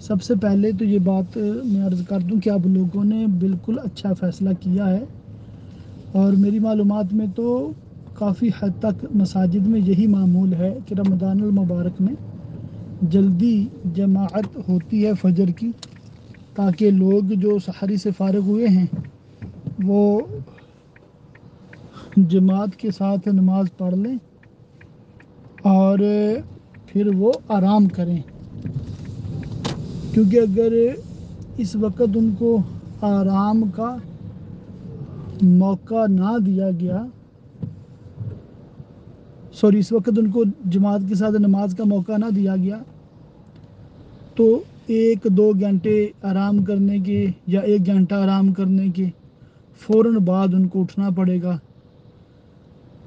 سب سے پہلے تو یہ بات میں عرض کر دوں کہ آپ لوگوں نے بالکل اچھا فیصلہ کیا ہے، اور میری معلومات میں تو کافی حد تک مساجد میں یہی معمول ہے کہ رمضان المبارک میں جلدی جماعت ہوتی ہے فجر کی، تاکہ لوگ جو سحری سے فارغ ہوئے ہیں وہ جماعت کے ساتھ نماز پڑھ لیں اور پھر وہ آرام کریں، کیونکہ اگر اس وقت ان کو آرام کا موقع نہ دیا گیا، اس وقت ان کو جماعت کے ساتھ نماز کا موقع نہ دیا گیا تو 1-2 گھنٹے آرام کرنے کے یا 1 گھنٹہ آرام کرنے کے فوراً بعد ان کو اٹھنا پڑے گا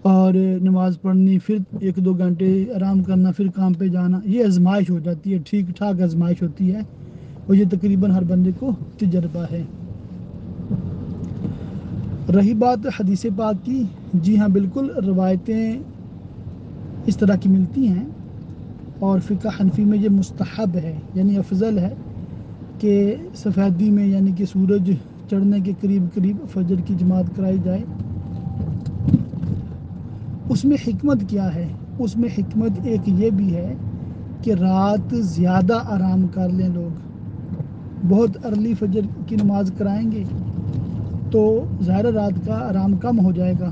اور نماز پڑھنی، پھر 1-2 گھنٹے آرام کرنا، پھر کام پہ جانا۔ یہ آزمائش ہو جاتی ہے، ٹھیک ٹھاک آزمائش ہوتی ہے، اور یہ تقریباً ہر بندے کو تجربہ ہے۔ رہی بات حدیث پاک کی، جی ہاں بالکل روایتیں اس طرح کی ملتی ہیں، اور فقہ حنفی میں یہ مستحب ہے، یعنی افضل ہے کہ سفیدی میں یعنی کہ سورج چڑھنے کے قریب قریب فجر کی جماعت کرائی جائے۔ اس میں حکمت کیا ہے؟ اس میں حکمت ایک یہ بھی ہے کہ رات زیادہ آرام کر لیں لوگ، بہت ارلی فجر کی نماز کرائیں گے تو ظاہر رات کا آرام کم ہو جائے گا۔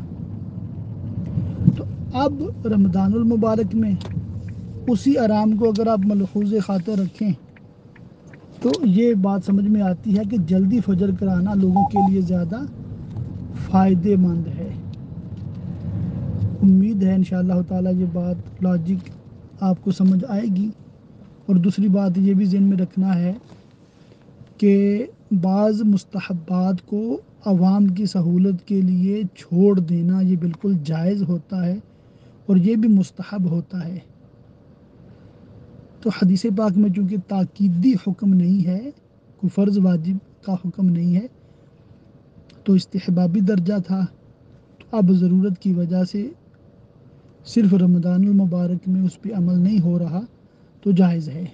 تو اب رمضان المبارک میں اسی آرام کو اگر آپ ملحوظ خاطر رکھیں تو یہ بات سمجھ میں آتی ہے کہ جلدی فجر کرانا لوگوں کے لیے زیادہ فائدے مند ہے۔ امید ہے انشاءاللہ تعالی یہ بات لاجک آپ کو سمجھ آئے گی۔ اور دوسری بات یہ بھی ذہن میں رکھنا ہے کہ بعض مستحبات کو عوام کی سہولت کے لیے چھوڑ دینا یہ بالکل جائز ہوتا ہے، اور یہ بھی مستحب ہوتا ہے۔ تو حدیث پاک میں چونکہ تاکیدی حکم نہیں ہے، کوئی فرض واجب کا حکم نہیں ہے، تو استحبابی درجہ تھا، تو اب ضرورت کی وجہ سے صرف رمضان المبارک میں اس پہ عمل نہیں ہو رہا تو جائز ہے۔